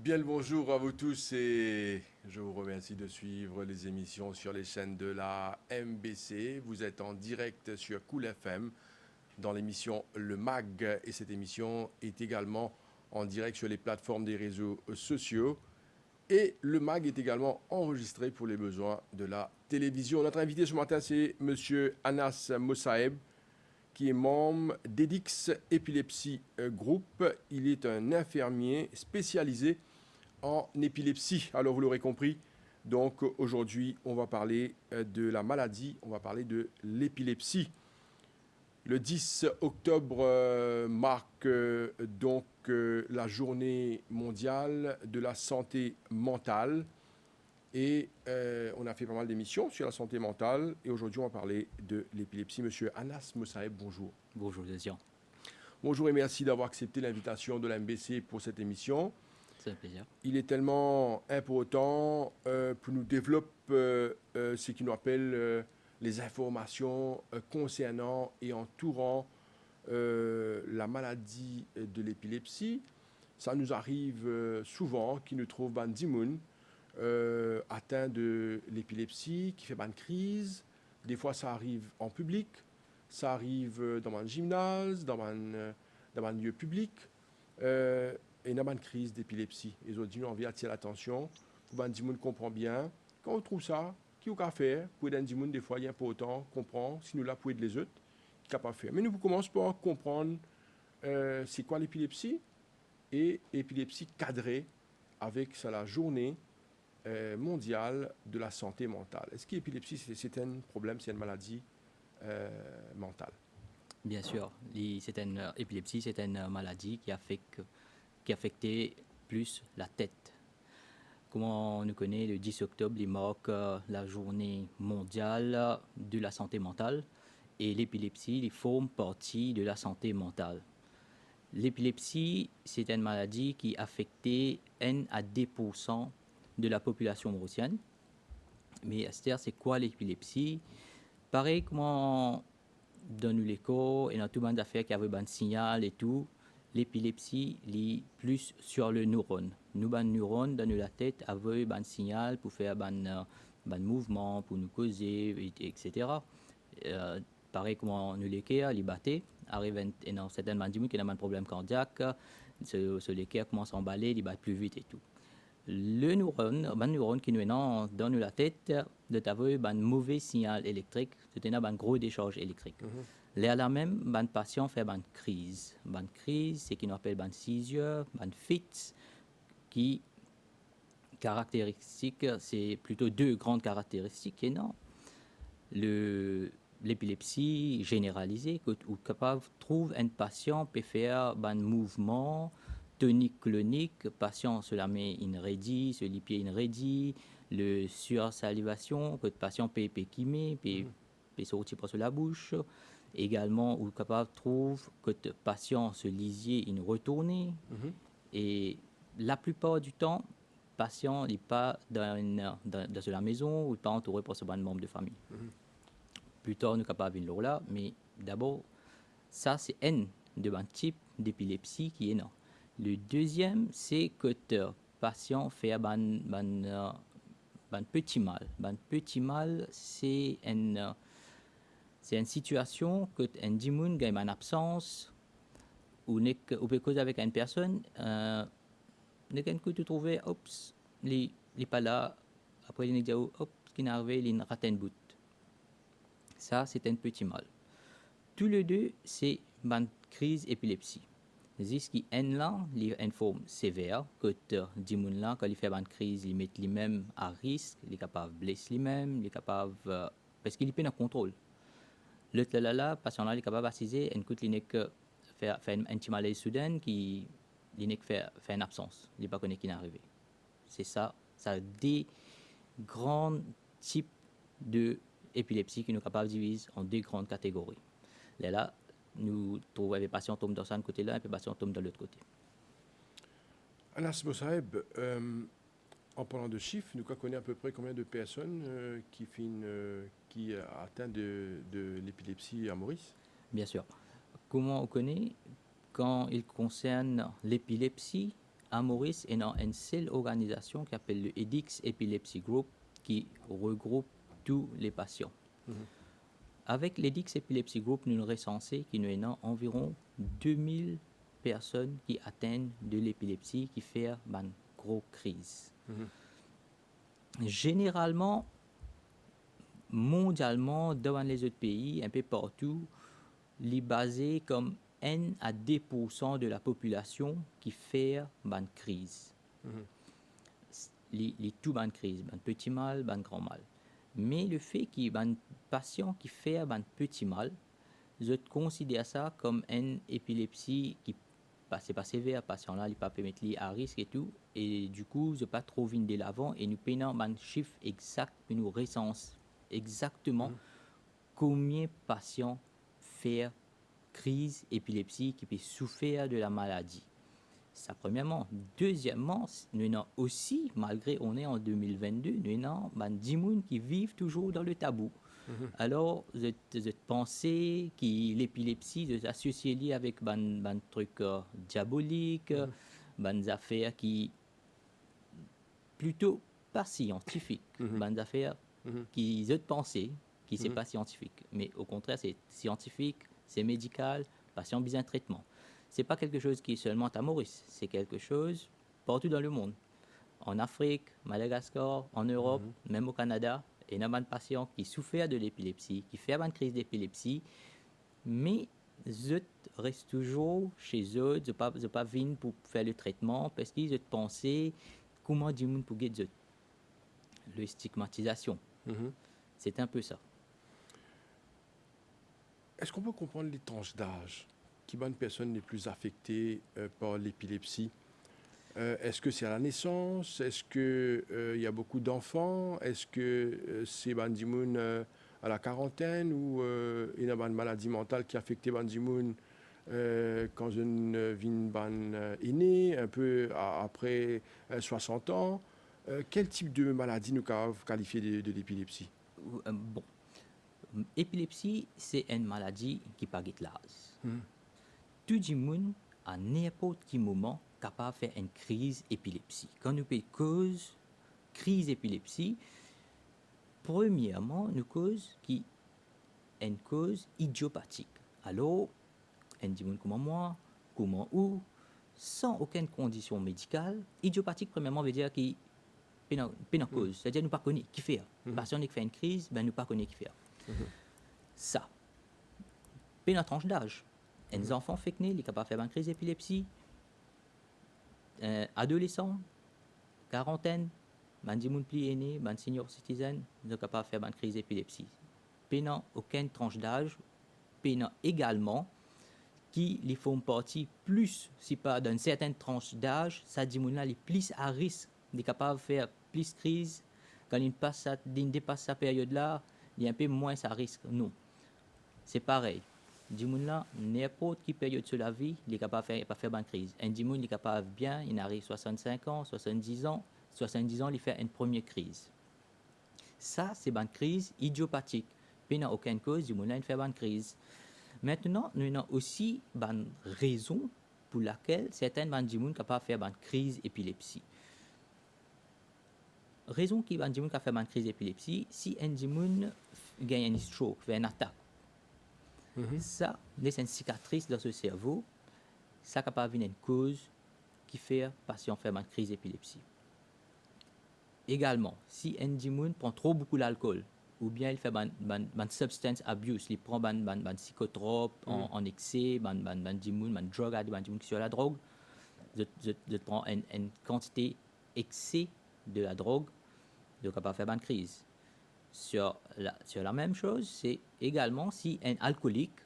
Bien le bonjour à vous tous et je vous remercie de suivre les émissions sur les chaînes de la MBC. Vous êtes en direct sur Cool FM dans l'émission Le Mag et cette émission est également en direct sur les plateformes des réseaux sociaux. Et le MAG est également enregistré pour les besoins de la télévision. Notre invité ce matin, c'est Monsieur Anas Mossaeb, qui est membre d'Edix Epilepsy Group. Il est un infirmier spécialisé en épilepsie. Alors vous l'aurez compris, donc aujourd'hui on va parler de la maladie, on va parler de l'épilepsie. Le 10 octobre marque la journée mondiale de la santé mentale. Et on a fait pas mal d'émissions sur la santé mentale. Et aujourd'hui, on va parler de l'épilepsie. Monsieur Anas Mossaeb, bonjour. Bonjour, Désian. Bonjour et merci d'avoir accepté l'invitation de la MBC pour cette émission. C'est un plaisir. Il est tellement important pour nous développer ce qui nous appelle les informations concernant et entourant la maladie de l'épilepsie. Ça nous arrive souvent qui nous trouve bandimoun atteint de l'épilepsie, qui fait une crise. Des fois, ça arrive en public, ça arrive dans un gymnase, dans un lieu public. Et dans une crise d'épilepsie. Les autres ont envie d'attirer l'attention. Pour que les gens comprennent bien. Quand on trouve ça, qui a faire pour les gens, des fois, il y a un peu autant comprendre, si nous là pour aider les autres, qui a pas faire. Mais nous commençons par comprendre c'est quoi l'épilepsie et l'épilepsie cadrée avec ça, la journée mondiale de la santé mentale. Est-ce que l'épilepsie, c'est un problème, c'est une maladie mentale? Bien sûr, c'est une épilepsie, c'est une maladie qui affectait plus la tête. Comment on nous connaît, le 10 octobre, il marque la journée mondiale de la santé mentale et l'épilepsie, il forme partie de la santé mentale. L'épilepsie, c'est une maladie qui affectait 1 à 2% de la population mauricienne. Mais Esther, c'est quoi l'épilepsie? Pareil comment dans l'écho et dans tout le monde d'affaires qui avait un signal et tout, l'épilepsie lit plus sur le neurone. Nous, un neurone dans la tête avait un signal pour faire un mouvement, pour nous causer, etc. Pareil comment nous l'équerre, les battait, arrive dans certaines mandibule qui a un problème cardiaque, ce l'équerre commence à emballer, il bat plus vite et tout. Le neurone qui nous est dans la tête, de avoir un mauvais signal électrique, c'est un gros décharge électrique. Là, la même, un patient fait une crise. Une crise, c'est qu'on appelle une seizure, une fit, qui caractéristique, c'est plutôt deux grandes caractéristiques. Et non, l'épilepsie généralisée, où capable trouve un patient peut faire un mouvement tonique clonique, patient se la met in ready, se lit pied in ready, le sursalivation que le patient peut quimer, peut sortir par la bouche. Également, où capable trouve que le patient se lisier in retourner. Et la plupart du temps, le patient n'est pas dans la maison ou pas entouré par ce membre de famille. Plus tard, nous sommes capables de le là, mais d'abord, ça c'est un type d'épilepsie qui est non. Le deuxième, c'est que le patient fait un petit mal. Un petit mal, c'est une situation que un dimoun gagne en absence ou peut causer avec une personne, que tu trouves, oups, il n'est pas là, après il dit, oups, ce qui est arrivé, il rate un bout. Ça, c'est un petit mal. Tous les deux, c'est une crise épilepsie. Ce qui est là, il a une forme sévère, que les gens, quand ils font une crise, ils mettent lui-même à risque, ils sont capables de blesser lui-même, ils sont capables, parce qu'il est en contrôle. Le patient là, il est capable d'assister, une coup, il n'est que faire un petit malaise soudain, qui n'est que fait une absence, il n'est pas connu qui est arrivé. C'est ça, ça a des grands types de épilepsie qui nous capables de diviser en deux grandes catégories. Là, nous trouvons les patients tombent dans un côté là et les patients tombent de l'autre côté. Anas Mossaeb, en parlant de chiffres, nous connaissons à peu près combien de personnes qui atteignent de l'épilepsie à Maurice? Bien sûr. Comment on connaît? Quand il concerne l'épilepsie, à Maurice, il y a une seule organisation qui s'appelle le EDIX Epilepsy Group qui regroupe tous les patients. Avec l'EDIX Epilepsy Group, nous recensons qu'il y a environ 2000 personnes qui atteignent de l'épilepsie qui font une grosse crise. Généralement, mondialement, dans les autres pays, un peu partout, il est basé comme 1 à 2% de la population qui fait une crise. Les tout une crise, un petit mal, un grand mal. Mais le fait qu'il y ait un patient qui fait un petit mal, je considère ça comme une épilepsie qui n'est pas sévère, le patient là, il ne peut pas mettre à risque et tout. Et du coup, je ne pas trop vite de l'avant et nous prenons un chiffre exact, nous recense exactement combien de patients font crise épilepsie qui peut souffrir de la maladie. Ça, premièrement. Deuxièmement, nous avons aussi, malgré on est en 2022, nous avons des gens qui vivent toujours dans le tabou. Alors, je pensais que l'épilepsie est associée avec des trucs diaboliques, des affaires qui plutôt pas scientifiques, des affaires qui je pensais qui c'est pas scientifique, mais au contraire c'est scientifique, c'est médical, patient besoin de traitement. C'est pas quelque chose qui est seulement à Maurice, c'est quelque chose partout dans le monde. En Afrique, Madagascar, en Europe, même au Canada, il y a des patients qui souffrent de l'épilepsie, qui font une crise d'épilepsie, mais ils restent toujours chez eux, ils ne pas venir pour faire le traitement parce qu'ils pensent comment du monde pour guérir. La stigmatisation, c'est un peu ça. Est-ce qu'on peut comprendre les tranches d'âge qui sont les personnes les plus affectées par l'épilepsie? Est-ce que c'est à la naissance? Est-ce qu'il y a beaucoup d'enfants? Est-ce que c'est Bandimoun à la quarantaine ou il y a une maladie mentale qui affecte Bandimoun quand une vie est née, un peu après 60 ans? Quel type de maladie nous qualifier de l'épilepsie? Bon, l'épilepsie, c'est une maladie qui ne pas l'âge. Tout le monde, à n'importe quel moment, capable de faire une crise d'épilepsie. Quand nous parlons de cause crise d'épilepsie, premièrement, nous cause qui est une cause idiopathique. Alors, un monde comme moi, comment ou, sans aucune condition médicale, idiopathique, premièrement, veut dire qu'il n'y a pas de cause. C'est-à-dire nous ne connaissons pas qui fait. Le patient qui fait une crise, ben, nous ne connaissons pas qui fait. Ça, pas une tranche d'âge. Un enfant fait que il est capable de faire une crise d'épilepsie. Adolescent, quarantaine, des gens plus aînés, des senior citizens, ils sont capables de faire une crise d'épilepsie. Pas aucune tranche d'âge. Pas également qui les font partie plus, si pas d'une certaine tranche d'âge, ça dit que les plus à risque, ils sont capables de faire plus de crise. Quand ils dépassent cette période-là, il y a un peu moins à risque. Non. C'est pareil. Là, n'importe quelle période de la vie, il est capable de faire une crise. Un Dimoun, il est capable bien, il arrive 65 ans, 70 ans, il fait une première crise. Ça, c'est une crise idiopathique. Il n'y a aucune cause, Dimoun, il fait une crise. Maintenant, nous avons aussi une raison pour laquelle certains Dimoun sont capables de faire une crise d'épilepsie. Raison qui un Dimoun qui fait une crise d'épilepsie, si un Dimoun gagne un stroke, fait une attaque, ça laisse une cicatrice dans ce cerveau, ça capable de une cause qui fait le patient faire une crise d'épilepsie. Également, si un Dimoun prend trop beaucoup d'alcool, ou bien il fait une substance abuse, il prend un psychotrope en excès, un Dimoun, un drug addict, un Dimoun qui sur la drogue, je prends une quantité excès de la drogue, de capable de faire une crise. Sur la même chose, c'est également si un alcoolique,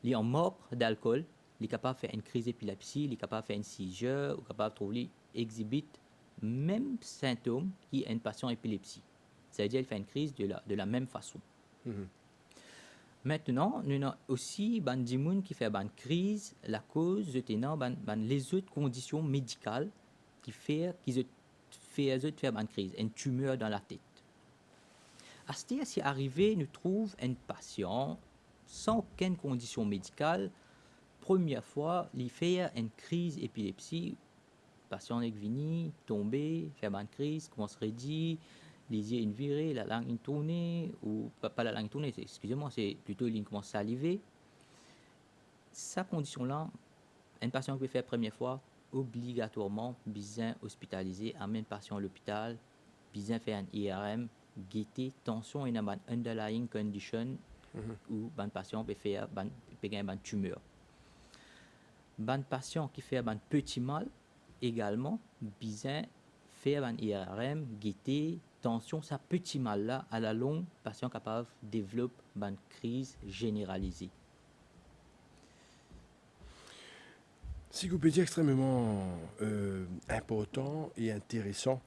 il est en mort d'alcool, il est capable de faire une crise d'épilepsie, il est capable de faire une seizure, ou capable de trouver, exhibite même symptômes qui un patient épilepsie. C'est-à-dire qu'il fait une crise de la même façon. Maintenant, nous avons aussi des gens qui font une crise, la cause de les autres conditions médicales qui font qu'ils faire une crise, une tumeur dans la tête. À ce stade, si arrivé, nous trouvons un patient sans aucune condition médicale, première fois, il fait une crise d'épilepsie, patient est venu, tombé, faire une crise, commence à dire, les yeux une virée, la langue une tournée, ou pas la langue tournée, excusez-moi, c'est plutôt il commence à saliver. Sa condition-là, un patient qui peut faire la première fois, obligatoirement, besoin hospitalisé, amène patient à l'hôpital, besoin faire un IRM, guetter, tension et une underlying condition, où un patient peut faire une tumeur. Un patient qui fait un petit mal, également, besoin faire un IRM, guetter, tension, ça petit mal là, à la longue, patient capable de développer une crise généralisée. Psychopédie extrêmement important et intéressant.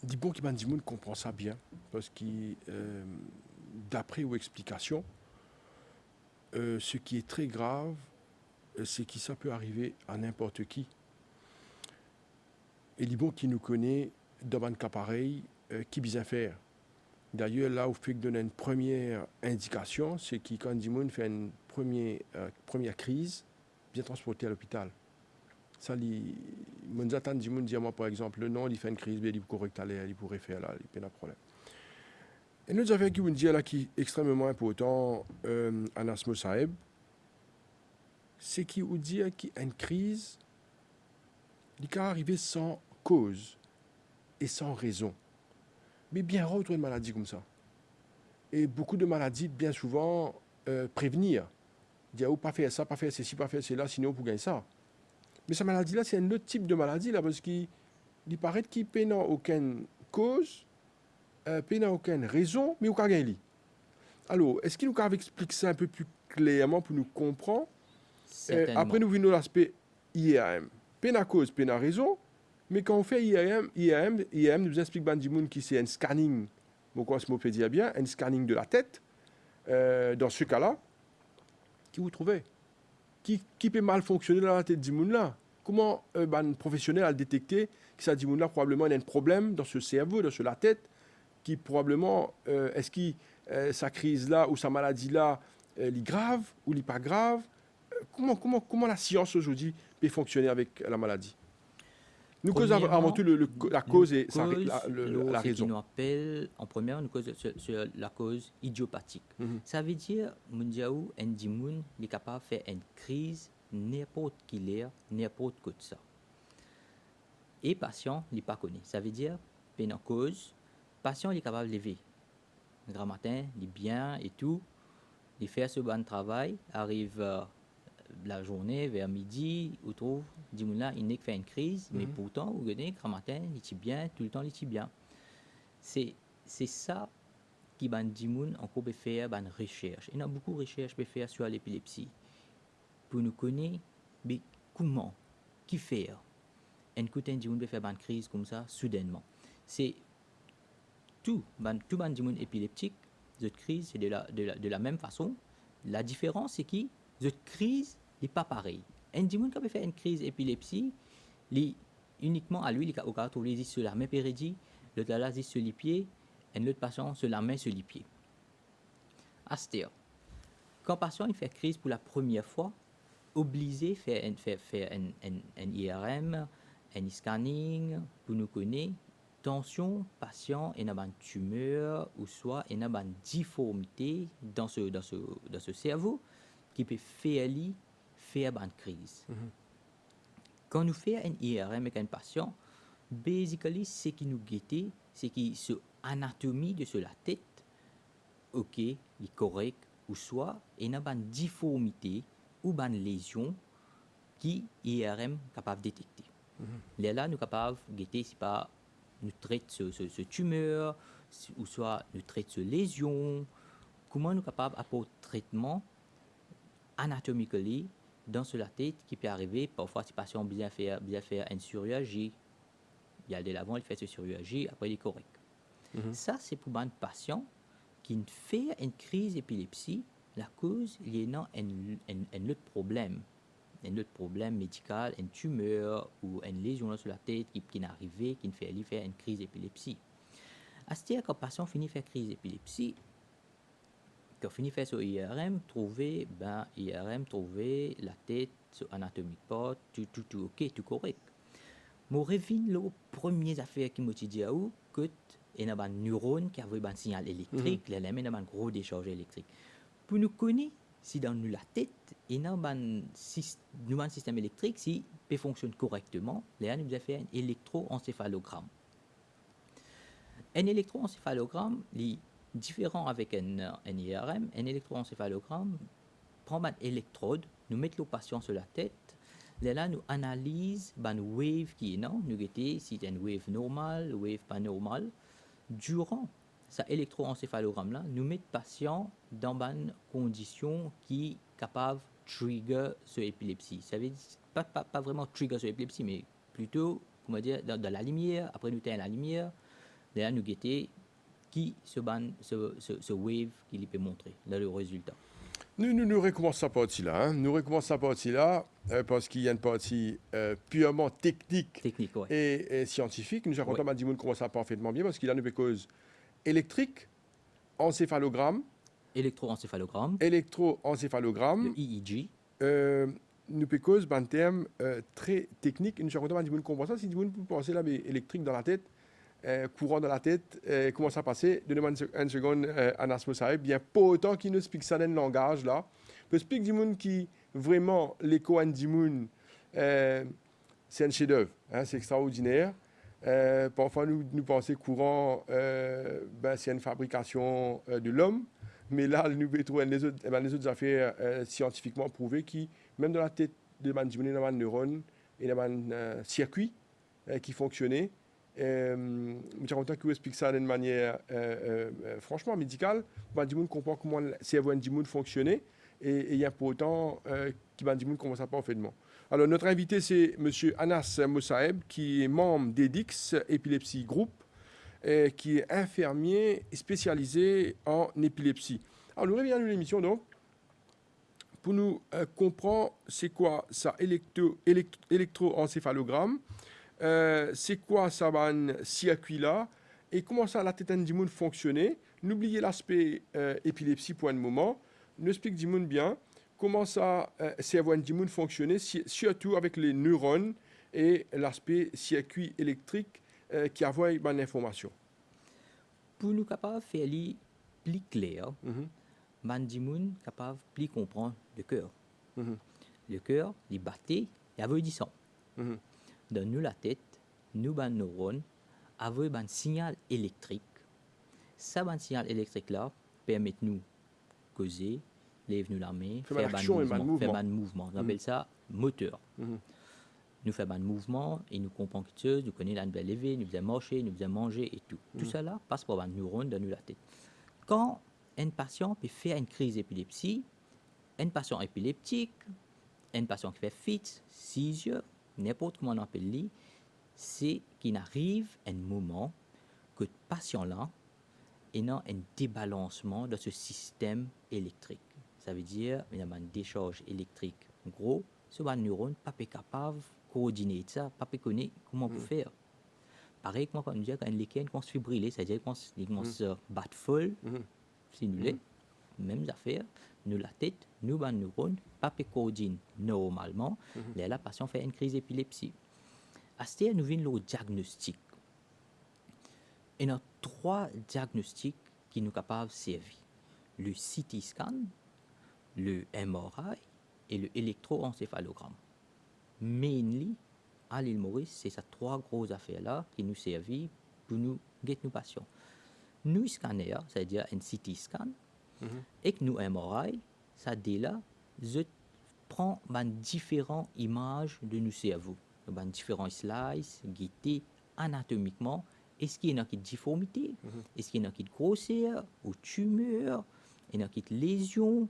Dis-bon qui Bandimoun comprend ça bien, parce que d'après vos explications, ce qui est très grave, c'est que ça peut arriver à n'importe qui. Et Libon qui nous connaît, dans un cas pareil, qui bien faire. D'ailleurs, là où je donne une première indication, c'est que quand Dimoun fait une première crise, bien transporté à l'hôpital. Ça, mon attend Dimoun dit à moi, par exemple, le nom, il fait une crise, il est correct, il pourrait faire là, il n'y a pas de problème. Et nous avons qui dit là qui est extrêmement important, Anas Moussaeb, c'est qu'il vous dit qu'il y a une crise, il peut arriver sans cause et sans raison. Mais bien rare, une maladie comme ça. Et beaucoup de maladies, bien souvent, prévenir. Dire, oh, pas faire ça, pas faire ceci, pas faire cela, sinon pour gagner ça. Mais cette maladie-là, c'est un autre type de maladie, là, parce qu'il paraît qu'il n'a aucune cause, n'a aucune raison, mais aucun gain. Alors, est-ce qu'il nous explique ça un peu plus clairement pour nous comprendre? Après, nous venons l'aspect IRM. N'a cause, n'a raison, mais quand on fait IRM nous explique Bandimoun qui c'est un scanning, pourquoi ce mot peut dire bien, un scanning de la tête, dans ce cas-là, qui vous trouvez qui peut mal fonctionner dans la tête d'Imoun là? Comment un professionnel a détecté que ça d'Imoun là probablement il y a un problème dans ce cerveau, dans la tête, qui probablement, est-ce que sa crise là ou sa maladie là, est grave ou n'est pas grave? Comment la science aujourd'hui peut fonctionner avec la maladie? Nous causons avant tout la cause et la raison. Nous appelle, en première, nous cause sur la cause idiopathique. Ça veut dire, Mundiaou, Ndimoun, il est capable de faire une crise n'importe qui heure, n'importe quoi de ça. Et patient, il n'est pas connu. Ça veut dire, pendant cause, patient, il est capable de lever. Le grand matin, il est bien et tout. Il fait ce bon travail, arrive la journée, vers midi, on trouve, là, il n'est que fait une crise, mais pourtant, vous voyez, grand matin, il est bien, tout le temps, il est bien. C'est ça qui va encore faire une recherche. Il y a beaucoup de recherches à faire sur l'épilepsie. Pour nous connaître, mais comment, qui faire? Un coup de faire une crise comme ça, soudainement. C'est tout le épileptique, cette crise, c'est de la même façon. La différence, c'est que cette crise n'est pas pareil. Un dimanche qui peut faire une crise d'épilepsie, uniquement à lui, il a trouvé sur la main péridie, l'autre là sur les pieds, et l'autre patient sur la main sur les pieds. C'est-à-dire, quand le patient il fait crise pour la première fois, obligé de faire un IRM, un scanning, pour nous connaître, tension, patient, il y a une tumeur, ou soit il y a une difformité dans ce cerveau qui peut faire une crise. Quand nous faisons un IRM avec un patient, basically, ce qui nous guette, c'est que l'anatomie de la tête, ok, est correct, ou soit il y a une difformité ou une lésion qui IRM est capable de détecter. Là, nous sommes capables de guetter si pas nous traite ce tumeur, ou soit nous traite ce lésion. Comment nous sommes capables d'apporter traitement anatomiquement dans la tête qui peut arriver. Parfois, si le patient bien faire une chirurgie, il y a de l'avant, il fait cette chirurgie, après il est correct. Ça, c'est pour un patient qui fait une crise d'épilepsie. La cause, il y a un autre problème. Un autre problème médical, une tumeur ou une lésion sur la tête qui est arrivée, qui fait une crise d'épilepsie. C'est-à-dire quand le patient finit de faire crise d'épilepsie, quand finit de faire son IRM, trouver la tête sur anatomique part, tout ok, tout correct. Mais revient la première affaire qui m'a dit que il y a un neurone qui a un signal électrique, il y a un gros décharge électrique. Pour nous connaître, si dans la tête, il y a un système électrique, si il fonctionne correctement, là, nous avons fait un électroencéphalogramme. Un électroencéphalogramme est différent avec un IRM. Un électroencéphalogramme prend une électrode, nous met le patient sur la tête, là, nous analysons une wave qui est là, nous regardons si c'est une wave normale, wave pas normale. Durant cet électroencéphalogramme-là, nous mettons le patient dans une condition qui est capable de trigger cette épilepsie. Ça veut dire, pas vraiment trigger cette épilepsie, mais plutôt, comment dire, dans la lumière, après nous tenons la lumière, là, nous guettons qui ce wave qu'il peut montrer, là, le résultat. Nous recommençons cette partie-là. Hein. Nous recommençons cette partie-là parce qu'il y a une partie purement technique ouais. et scientifique. Nous avons dit qu'on commence parfaitement bien parce qu'il y a une cause électrique, encéphalogramme, électroencéphalogramme, le EEG. Nous peut cause un terme très technique. Nous avons dit qu'on comprend ça. Si vous pensez là, mais électrique dans la tête, courant dans la tête, comment ça passer? Donnez-moi une seconde, Anas Moussaïb. Bien, pas autant qu'il nous explique ça dans le langage là. Peut expliquer du monde qui vraiment l'écho du monde, c'est un chef-d'œuvre, hein, c'est extraordinaire. Parfois nous pensons courant, c'est une fabrication de l'homme, mais là nous trouvons les autres affaires scientifiquement prouvées qui, même dans la tête de man du monde, il y a un neurone et un circuit qui fonctionnait. Je suis content que vous expliquiez ça d'une manière franchement médicale. Du monde comprend comment le cerveau du monde fonctionnait et il y a pour autant qui du monde commence à parfaitement. Alors notre invité c'est M. Anas Moussaïb qui est membre d'EDIX Épilepsie Group qui est infirmier spécialisé en épilepsie. Alors nous revenons à l'émission donc pour nous comprendre c'est quoi ça électroencéphalogramme. C'est quoi ça circuit-là et comment ça la tête du monde fonctionnait. N'oubliez l'aspect épilepsie pour un moment. Nous explique du monde bien comment ça cerveau du monde fonctionnait, surtout avec les neurones et l'aspect circuit électrique qui envoie une information. Pour nous capables de faire plus clair, du monde capable de plus comprendre le cœur. Le cœur, il battait, il avait du sang. Dans nous la tête, nous ban neurones avons un signal électrique. Ça ban signal électrique là permet nous causer, lève nous la main, faire un mouvement. On appelle ça moteur. Nous faisons un mouvement et nous comprenons quelque chose, nous connaissons la nouvelle lever, nous faisons marcher, nous faisons manger et tout. Tout ça là passe par un neurone dans nous la tête. Quand un patient peut faire une crise d'épilepsie, un patient épileptique, un patient qui fait fit, seizure, n'importe comment on appelle lui, c'est qu'il arrive un moment que le patient-là est un débalancement de ce système électrique. Ça veut dire qu'il y a une décharge électrique gros, ce neurone n'est pas capable de coordonner ça, pas connaître comment on peut faire. Pareil, comme on dit, quand les cannes commencent à fibriller, c'est-à-dire qu'on se bat folle, si nous l'est, même affaire. Nous la tête, nous ban neurones, pas coordonner normalement. Là, la patient fait une crise d'épilepsie. À ce stade, nous venons le diagnostic. Il y a 3 diagnostics qui nous capables de servir. Le CT scan, le MRI et le électroencéphalogramme. Mainly, à l'île Maurice, c'est ces 3 grosses affaires-là qui nous servent pour nous guetter nos patients. Nous scanners, c'est-à-dire un CT scan, et que nous MRI, ça dit là, je prends différentes images de nos cerveaux, différents slices, guettés anatomiquement. Est-ce qu'il y a une difformité, est-ce qu'il y a une grosseur ou tumeur, il y a une lésion,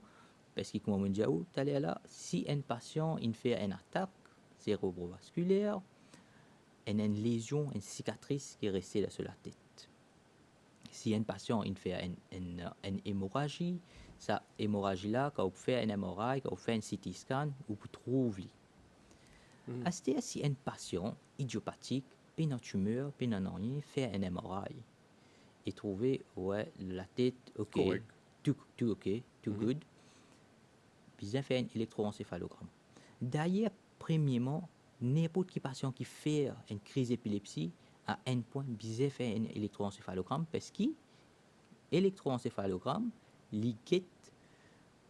parce que comme on dit tout à l'heure là, si un patient il fait une attaque cérébrovasculaire, il y a une lésion, une cicatrice qui est restée là sur la tête. Si un patient il fait une hémorragie, cette hémorragie-là, quand on fait un MRI, quand on fait un CT scan, on peut trouver. C'est-à-dire si un patient idiopathique, pas une tumeur, pas un rien, fait un MRI et trouver, ouais, la tête, ok, tout ok, tout good, puis il fait un électroencéphalogramme. D'ailleurs, premièrement, n'importe quel patient qui fait une crise d'épilepsie, à un point, besoin faire un électroencéphalogramme parce que l'électroencéphalogramme, il guette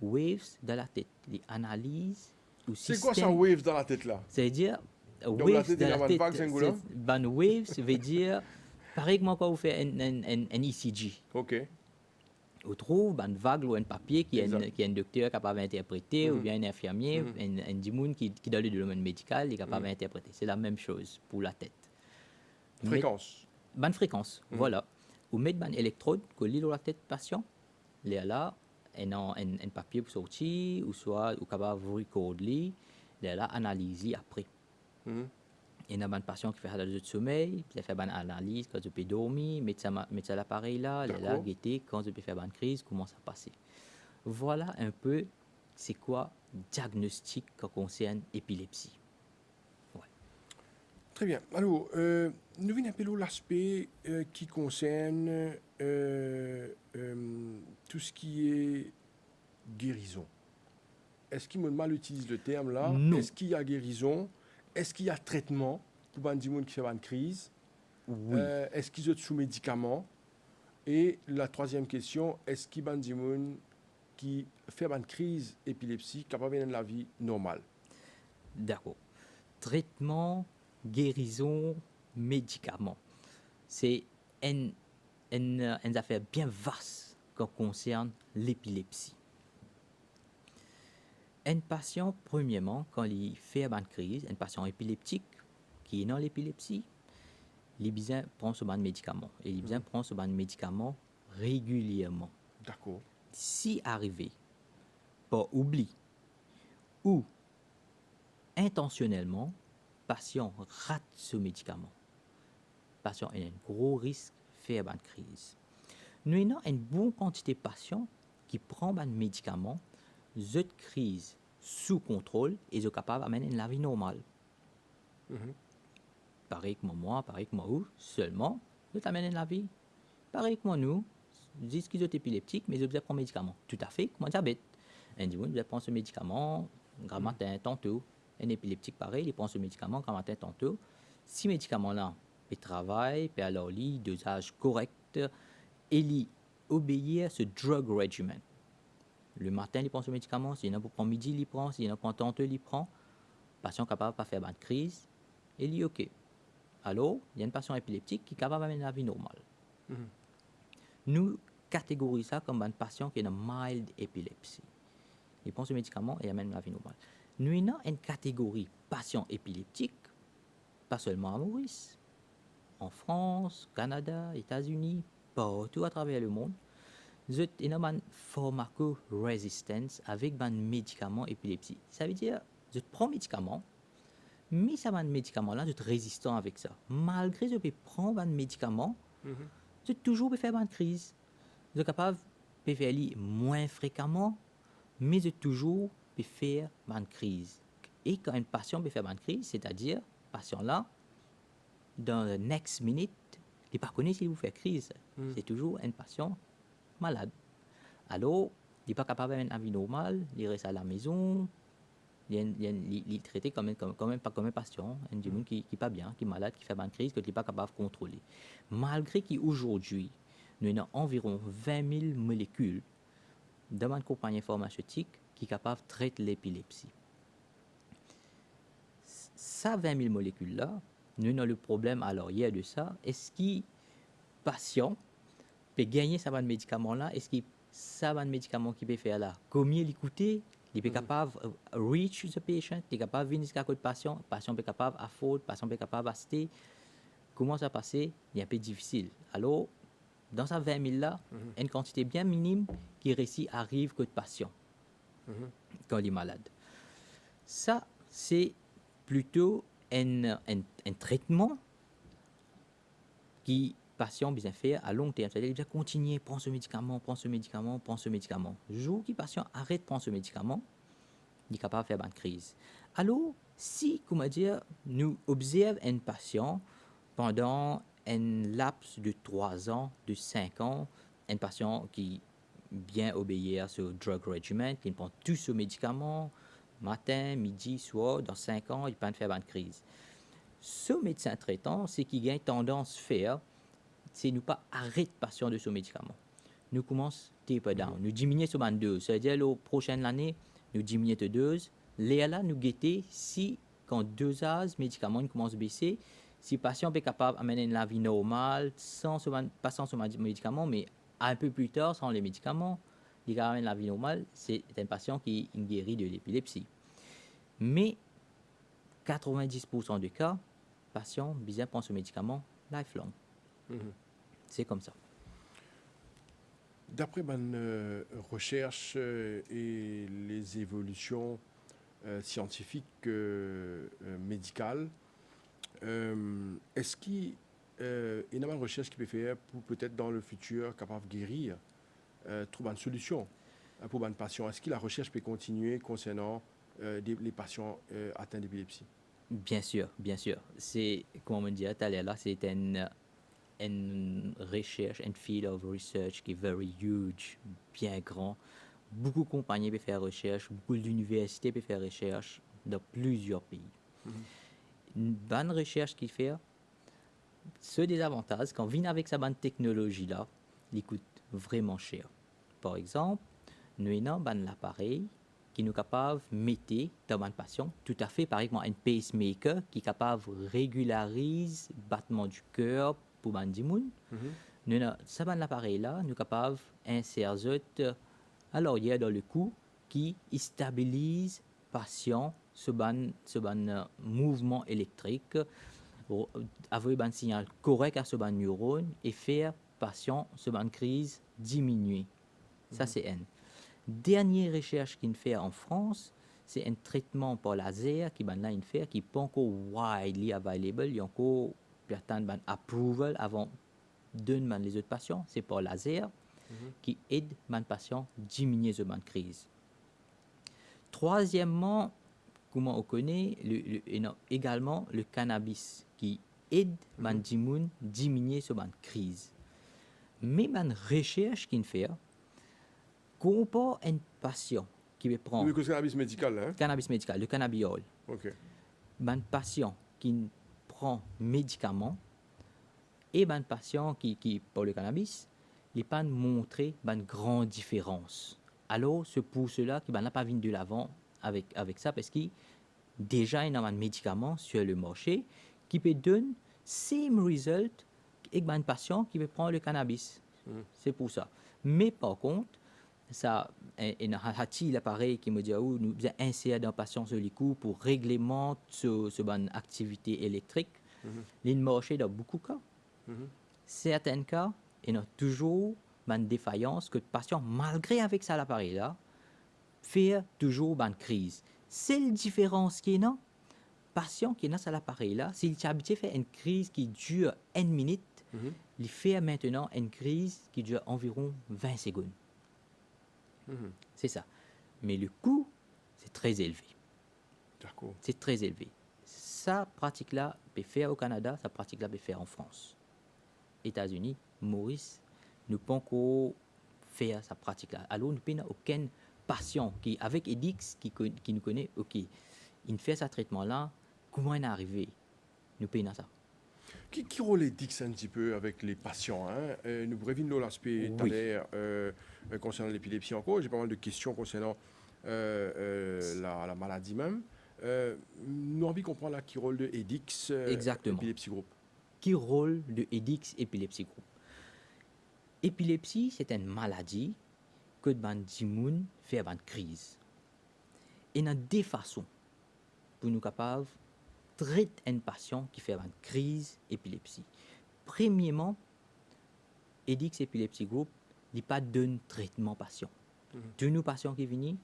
waves dans la tête, il analyse ou C'est quoi ça, système. wave dans la tête là? C'est-à-dire, Donc la waves tête, il y dans a la une vague, tête, c'est ban waves veut dire, pareil que quand vous faites un ECG. OK. On trouve une vague ou un papier qui est Exact. un docteur capable d'interpréter ou bien un infirmier, un dimoun qui dans le domaine médical est capable d'interpréter. C'est la même chose pour la tête. Fréquence. Bonne fréquence, voilà. Ou mettre une électrode collée dans la tête du patient. Là, un papier pour sortir, ou soit ou capable de recorder, là, analyser après. Il y a un patient qui fait de sommeil, il fait une analyse quand il peut dormir, mettre ça l'appareil là, guetter quand il peut faire une crise, comment ça passe. Voilà un peu c'est quoi le diagnostic qui concerne l'épilepsie. Ouais. Très bien. Alors, nous venons un peu l'aspect qui concerne tout ce qui est guérison. Est-ce qu'il mal utilise le terme là? Non. Est-ce qu'il y a guérison? Est-ce qu'il y a traitement pour les gens qui font une crise? Oui. Est-ce qu'ils sont sous médicaments? Et la troisième question, est-ce qu'il y a des gens qui font une crise épileptique capable de la vie normale? D'accord. Traitement, guérison, médicaments. C'est une affaire bien vaste qui concerne l'épilepsie. Un patient, premièrement, quand il fait une crise, un patient épileptique qui est dans l'épilepsie, il a besoin de prendre ce médicament. Et il a besoin de prendre ce médicament régulièrement. D'accord. Si arrivé, par oubli ou intentionnellement, le patient rate ce médicament. Le patient a un gros risque de faire une crise. Nous avons une bonne quantité de patients qui prennent un médicament, cette crise sous contrôle et sont capables d'amener la vie normale. Pareil que moi, pareil que moi, seulement, je t'amène la vie. Pareil que moi, nous, disent qu'ils sont épileptiques, mais ils ont besoin de prendre un médicament. Tout à fait, comme un diabète. Un diabète, il prend ce médicament, grand matin, tantôt. Un épileptique, pareil, il prend ce médicament, grand matin, tantôt. Si médicament-là, il travaille, puis alors, il dosage correct, et il obéit à ce drug regimen. Le matin, il prend ce médicament, s'il y en a pour prendre midi, il prend, s'il y en a pour tantôt, il prend. Le patient capable de pas faire une crise, et il est OK. Alors, il y a une patient épileptique qui est capable d'amener la vie normale. Nous catégorisons ça comme un patient qui a une mild épilepsie. Il prend ce médicament et amène la vie normale. Nous avons une catégorie patient épileptique, pas seulement à Maurice, en France, Canada, États-Unis, partout à travers le monde. Nous avons une pharmacorésistance avec un médicament épilepsie. Ça veut dire que je prends un médicament, mais ça va un médicament là, je suis résistant avec ça. Malgré que je peux prendre un médicament, je toujours peux faire une crise. Je suis capable de faire moins fréquemment, mais je toujours peux faire une crise. Et quand un patient peut faire une crise, c'est-à-dire, patient là, dans le next minute, il ne pas connaît s'il vous fait crise. C'est toujours un patient malade. Alors, il n'est pas capable d'avoir une vie normale, il reste à la maison. Il est traité comme un patient, un monde qui n'est pas bien, qui est malade, qui fait une crise, que tu n'es pas capable de contrôler. Malgré qu'aujourd'hui, nous avons environ 20 000 molécules dans une compagnie pharmaceutique qui est capable de traiter l'épilepsie. Ces 20 000 molécules-là, nous avons le problème à l'arrière de ça. Est-ce que le patient peut gagner ce médicament-là? Est-ce que ce médicament qu'il peut faire là, combien il coûte? Il est capable de reach the patient, il est capable de venir jusqu'à côté du patient, le patient est capable d'afford, le patient est capable d'acheter. Comment ça passe? Il est un peu difficile. Alors, dans ces 20 000 là, une quantité bien minime qui réussit arrive que le patient quand il est malade. Ça, c'est plutôt un traitement qui le patient besoin faire à long terme. C'est-à-dire qu'il doit continuer, prendre ce médicament, prendre ce médicament, prendre ce médicament. Le jour où le patient arrête de prendre ce médicament, il est capable de faire une crise. Alors, si, comment dire, nous observons un patient pendant un laps de 3 ans, de 5 ans, un patient qui bien obéit à ce drug regimen, qui prend tous ce médicament, matin, midi, soir, dans 5 ans, il peut faire une crise. Ce médecin traitant, c'est qui gagne tendance à faire, c'est nous pas arrêter patient de ce médicament. Nous commençons taper down, nous diminuer sur une dose. C'est-à-dire, la prochaine année, nous diminuer de dose. Là, nous guetter si, quand dosage médicament commence à baisser, si le patient est capable d'amener la vie normale, pas sans ce médicament, mais un peu plus tard, sans les médicaments, il amène la vie normale, c'est un patient qui est guéri de l'épilepsie. Mais 90% des cas, patient besoin prendre ce médicament lifelong. C'est comme ça. D'après ma recherche et les évolutions scientifiques médicales, est-ce qu'il y a une recherche qui peut faire pour peut-être dans le futur capable de guérir, trouver une solution pour un patient? Est-ce que la recherche peut continuer concernant les patients atteints d'épilepsie? Bien sûr, bien sûr. C'est, comme on dit tout à l'heure, là, c'est une recherche, un field of research qui est very huge, bien grand. Beaucoup de compagnies peuvent faire recherche, beaucoup d'universités peuvent faire recherche dans plusieurs pays. Une bonne recherche qu'il fait, ce désavantage, quand on vient avec sa bonne technologie-là, il coûte vraiment cher. Par exemple, nous avons un appareil qui nous capable de mettre dans un patient, tout à fait, par exemple, un pacemaker qui est capable de régulariser le battement du cœur pour un dimoun. Nous avons ce appareil-là, nous sommes capables d'insérer alors il y a dans le cou qui stabilise le patient ce mouvement électrique, avoir un signal correct à ce neurone et faire patient ce crise diminuer. Ça c'est un. Dernière recherche qu'il fait en France, c'est un traitement par laser qui là il fait qui pas encore widely available, il y a encore attendre un approval avant de les autres patients, c'est par laser qui aide les patients à diminuer ce crise. Troisièmement, comment on connaît également le cannabis qui aide les dimoun à diminuer ce crise. Mais une recherche qu'il fait compare un patient qui veut prendre le cannabis médical, hein? Cannabis médical, le cannabiol. OK. Un patient qui prend médicament et un patient qui pour le cannabis, il pas montrer une grande différence. Alors, c'est pour cela qu'il n'a pas vu de l'avant avec ça, parce qu'il déjà il y a un médicament sur le marché qui peut donner same result avec un patient qui veut prendre le cannabis. C'est pour ça. Mais par contre, ça, il y a l'appareil qui me dit où nous devons insérer dans le patient sur les coups pour réglement ce bonne activité électrique. Il marché dans beaucoup de cas. Certains cas, il y a toujours une défaillance que le patient, malgré avec ça l'appareil-là, fait toujours une crise. C'est la différence qui est là. Le patient qui est dans cet appareil-là, s'il est habitué à faire une crise qui dure 1 minute, il fait maintenant une crise qui dure environ 20 secondes. C'est ça. Mais le coût, c'est très élevé. D'accord. C'est très élevé. Ça pratique-là peut faire au Canada, ça pratique-là peut faire en France. États-Unis, Maurice, nous pouvons encore faire sa pratique-là. Alors, nous n'avons aucun patient qui, avec EDIX qui nous connaît, ok, il fait ce traitement-là, comment il est arrivé? Nous payons ça. Qui rôle EDIX un petit peu avec les patients, hein? Nous revenons l'aspect tout à l'heure concernant l'épilepsie encore. J'ai pas mal de questions concernant la maladie même. Nous avons envie de comprendre là qui rôle de EDIX Epilepsy Group. Qui rôle de EDIX Epilepsy Group? Épilepsie, c'est une maladie que les gens fait une crise. Et il y a deux façons pour nous capables de traiter un patient qui fait une crise d'épilepsie. Premièrement, EDIX Epilepsy Group n'a pas de traitement patient. Tous nos patients qui viennent,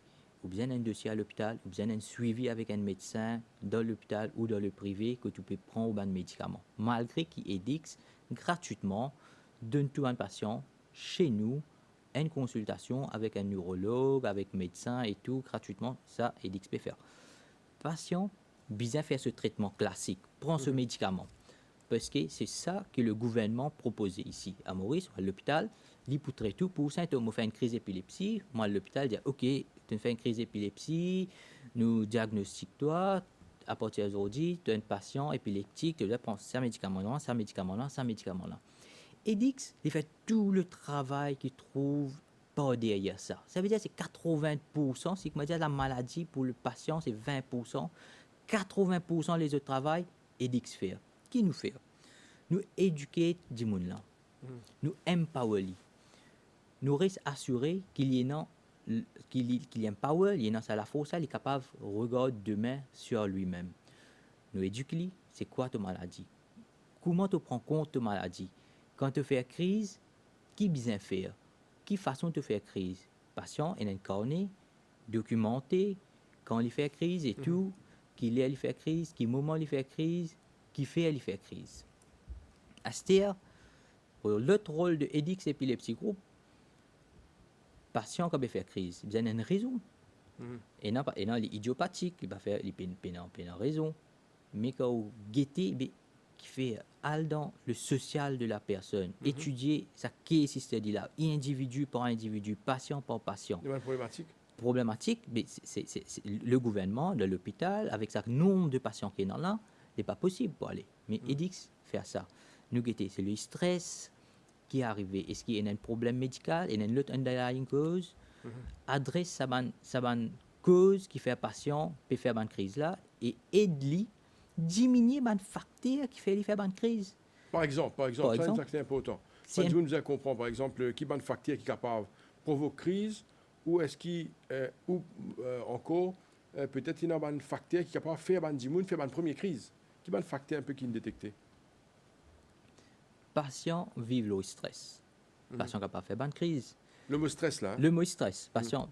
ou bien un dossier à l'hôpital, ou bien un suivi avec un médecin dans l'hôpital ou dans le privé que tu peux prendre un médicament. Malgré qu'EDIX, gratuitement, donne tout un patient chez nous une consultation avec un neurologue, avec médecin et tout, gratuitement, ça, EDIX peut faire. Patient, bien faire ce traitement classique, prend ce médicament. Parce que c'est ça que le gouvernement proposait ici, à Maurice, à l'hôpital. Il poutrait tout pour ça, on fait une crise d'épilepsie. Moi, à l'hôpital, je dis, OK, tu fais une crise d'épilepsie, Nous diagnostiquons à partir d'aujourd'hui, tu as un patient épileptique, tu dois prendre ça médicament-là, ça médicament-là, ça médicament-là. EDIX, il fait tout le travail qu'il trouve pas derrière ça. Ça veut dire que c'est 80%, c'est comme dire la maladie pour le patient, c'est 20%. 80% les autres travail, EDIX fait. Qui nous fait? Nous éduquer du monde là. Nous empower. Nous restons assurés qu'il y ait qu'il empower, il y a dans la force, il est capable de regarder demain sur lui-même. Nous éduquons, c'est quoi ta maladie? Comment tu prends compte de ta maladie? Quand tu fais crise, qui bien faire? Qui façon de faire crise? Patient est incarné, documenté, quand il fait crise et tout, qui est il fait crise, qui moment il fait crise, qui fait il fait crise. À ce tiers, pour l'autre rôle de EDIX Epilepsy Group, patient qui va faire crise, il y a une raison. Et non, il est idiopathique, il va faire une raison. Mais quand vous guettez, qui fait aller dans le social de la personne, étudier sa case study là, individu par individu, patient par patient. Il y a une problématique. Problématique, mais c'est le gouvernement de l'hôpital, avec sa nombre de patients qui est dans là, n'est pas possible pour aller. Mais EDIX fait ça. Nous guetter, c'est le stress qui est arrivé. Est-ce qu'il y a un problème médical, il y a une autre underlying cause, adresse sa cause qui fait un patient peut faire une crise là et aide-lui diminuer les facteurs qui fait faire une crise. Par exemple, ça c'est important. Quand vous nous comprendre, par exemple, qui est un facteur qui est capable de provoquer crise, ou est-ce qu'il, encore, peut-être il y a un facteur qui est capable de faire une première crise. Qui est un facteur un peu qui est détecté? Patient vivent le stress. Patient capable de faire une crise. Le mot stress là. Hein? Le mot stress. Patient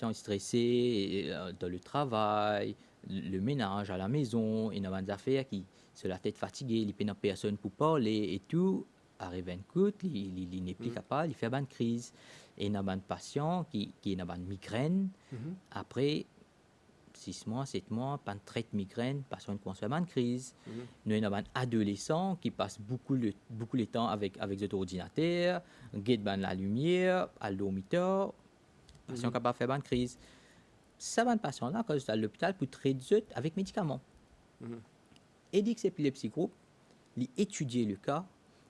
est stressé dans le travail, le ménage à la maison, il y a des affaires qui sont la tête fatiguée, il n'y a personne pour parler et tout. Arrive un coup, il n'est plus capable, il fait une crise. Et il y a des patients qui ont une migraine. Après 6 mois, 7 mois, pas de traite migraine, patient commence à faire une crise. Nous avons un adolescent qui passe beaucoup de temps avec des ordinateurs, guette la lumière, à l'omiteur, patient capable de faire une crise. Ça va un patient là quand à l'hôpital pour traiter avec médicaments. EDIX Epilepsy Group, il étudier le cas,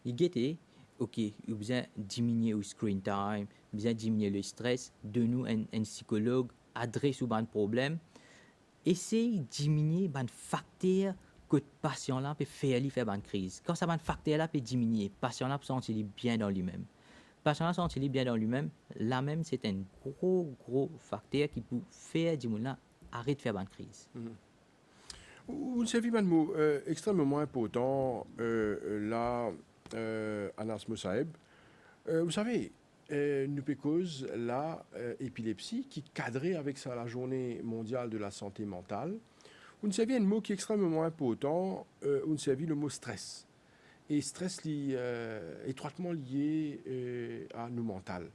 il guette, ok, il a besoin de diminuer le screen time, il a besoin de diminuer le stress, de nous un psychologue adresse au bon problème. Essaye de diminuer les facteurs que le patient là peut faire une crise. Quand ça va facteur là peut diminuer, le patient là peut se sentir bien dans lui-même. Le patient là se sentir bien dans lui-même, là même c'est un gros facteur qui peut faire du monde là arrêter de faire une crise. Vous savez, un mot extrêmement important là, Anas Moussaeb. Vous savez, nous cause la épilepsie qui cadrait avec ça la journée mondiale de la santé mentale. Vous savez un mot qui est extrêmement important, vous savez le mot stress. Et stress étroitement lié à nos mentales.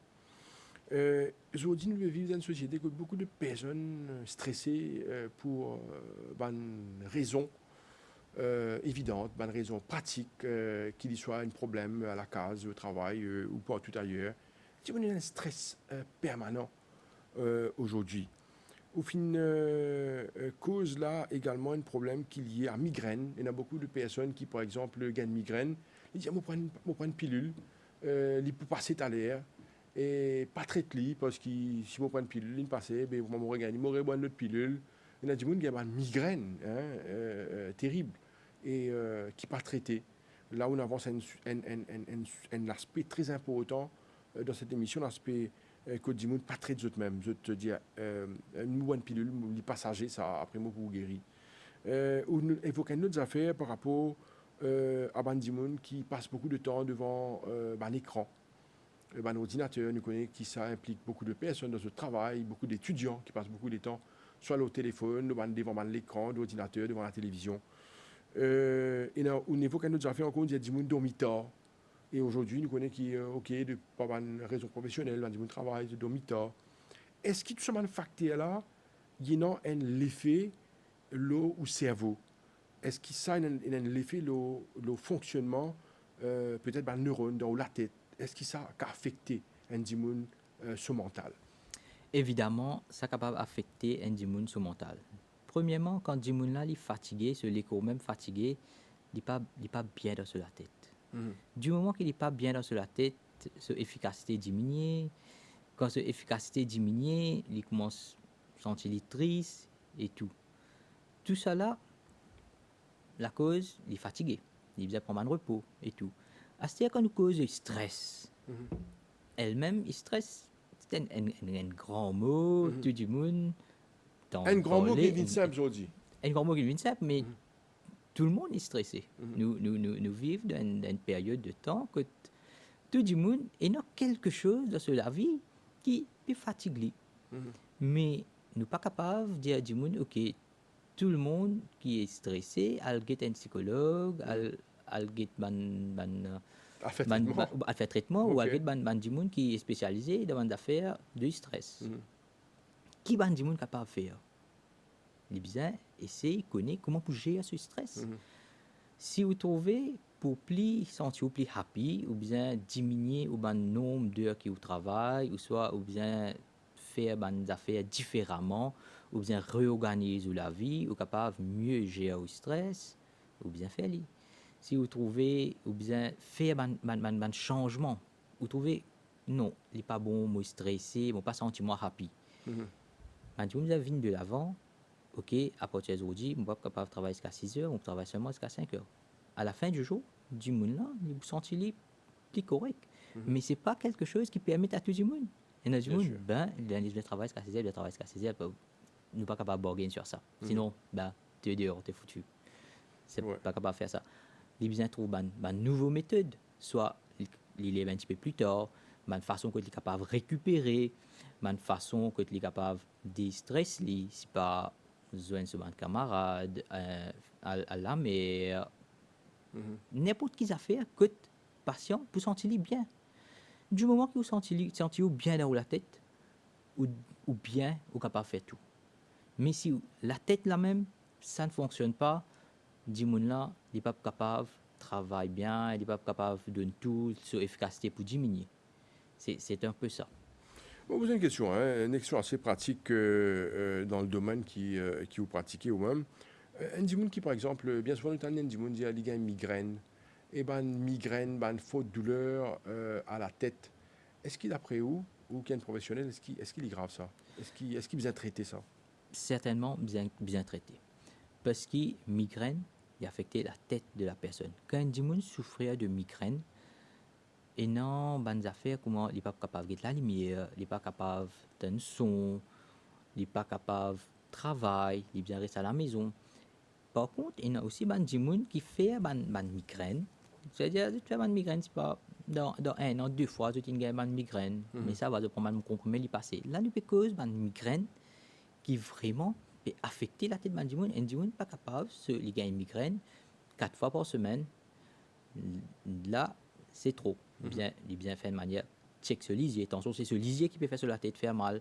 Aujourd'hui, nous vivons dans une société où beaucoup de personnes stressées pour une raison évidente, une raison pratique, qu'il y soit un problème à la case, au travail ou partout ailleurs. C'est un stress permanent aujourd'hui. Au fin, cause là également un problème qui est lié à migraine. Il y a beaucoup de personnes qui, par exemple, gagnent migraine. Ils disent, je prends une pilule, il peut passer à l'air. Et pas traiter parce que si je prends une pilule, il passe, ben, je m'aurais une autre pilule. Il y a des gens qui ont une migraine terrible et qui ne pas traité. Là, on avance un aspect très important dans cette émission, l'aspect que les gens pas traiter eux-mêmes. Je te dis, une bonne pilule, les passagers, ça, après moi, pour guérir. On évoque une autre affaire par rapport à des gens qui passent beaucoup de temps devant un écran. Un ordinateur, nous connaissons qui ça implique beaucoup de personnes dans ce travail, beaucoup d'étudiants qui passent beaucoup de temps soit au téléphone, devant l'écran, l'ordinateur, devant la télévision. Et on évoque un autre affaire encore, il y a des gens qui dorment tard. Et aujourd'hui, nous connaissons qui, ok, de pas une raison professionnelle, des gens qui travaillent, de dorment tard. Est-ce que tout ce facteur-là, il y a un effet l'eau ou cerveau? Est-ce qu'il y a un effet le fonctionnement, peut-être par le neurone dans la tête? Est-ce que ça a affecté un dimun son mental? Évidemment, ça est capable d'affecter un dimun son mental. Premièrement, quand Jimoun là, il est fatigué, ce l'écho même fatigué, il n'est pas bien dans la tête. Du moment qu'il n'est pas bien dans la tête, son efficacité diminue. Quand son efficacité diminue, il commence à sentir triste et tout. Tout ça là, la cause, il est fatigué. Il besoin prendre un repos et tout. C'est-à-dire qu'on nous cause le stress. Elle-même, le stress, c'est un grand mot, tout le monde. Un grand mot qui est simple aujourd'hui. Un grand mot qui est simple, mais tout le monde est stressé. Nous vivons dans une période de temps que tout le monde est dans quelque chose dans la vie qui est fatigué. Mais nous ne sommes pas capables de dire à tout le monde, ok, tout le monde qui est stressé, elle get un psychologue, elle get À faire traitement. traitement ou elle get du monde qui est spécialisé dans l'affaire du stress. Qui est du monde capable de faire? Les besoins, essayer de connaître comment pour gérer ce stress. Si vous trouvez pour plus sentir plus happy, ou bien diminuer le nombre d'heures que vous travaillez, ou soit ou bien faire des affaires différemment, ou bien réorganiser la vie, ou capable de mieux gérer le stress, ou bien faire les. Si vous trouvez, ou bien faire un changement, vous trouvez, non, il n'est pas bon, moi stressé, moi pas sentir moi happy. Maintenant, vous avez de l'avant, ok, à partir d'aujourd'hui, je ne suis pas capable de travailler jusqu'à 6 heures, on travaille seulement jusqu'à 5 heures. À la fin du jour, du monde là, vous sentez plus correct. Mais ce n'est pas quelque chose qui permet à tout le monde. Et dans du monde, il travaille jusqu'à 6 heures, il travaille jusqu'à 6 heures, nous ne sommes pas capables de bargainer sur ça. Sinon, tu es dehors, tu es foutu. C'est pas capable de faire ça. Les besoins trouvent une nouvelle méthode, soit il lève un petit peu plus tard, une façon que tu es capable de récupérer, une façon que tu es capable de stresser, si pas besoin de un camarade, à la mer, n'importe quelle affaire que patient pour sentir bien. Du moment que vous sentez bien dans la tête, ou bien vous capable de faire tout. Mais si la tête la même, ça ne fonctionne pas, du monde là, il n'est pas capable de travailler bien, il n'est pas capable de donner tout sur efficacité pour diminuer. C'est un peu ça. Bon, vous avez une question, une question assez pratique dans le domaine qui vous pratiquez vous-même. Un monde qui, par exemple, bien souvent, nous avons un monde qui a une migraine, et une migraine, une faute douleur à la tête. Est-ce qu'il, d'après vous, ou qu'il y a un professionnel, est-ce qu'il est grave ça? Est-ce qu'il vous a traité ça? Certainement bien traité. Parce que migraine, il affecte la tête de la personne. Quand un monde souffrait de migraine, et non, bonnes affaires, comment il n'est pas capable de la lumière, il n'est pas capable d'un son, il n'est pas capable de travailler, il est bien resté à la maison. Par contre, il y a aussi des gens qui font une migraine. C'est-à-dire, tu fais une migraine, c'est pas dans un an, 2 fois, tu as une migraine, mais ça va de prendre un compromis, il passe. Là, nous cause une migraine qui vraiment peut affecter la tête de gens. Et les gens ne sont pas capables de gagner une migraine 4 fois par semaine. Là, c'est trop. Il bien fait de manière check ce lisier. Attention, c'est ce lisier qui peut faire sur la tête faire mal.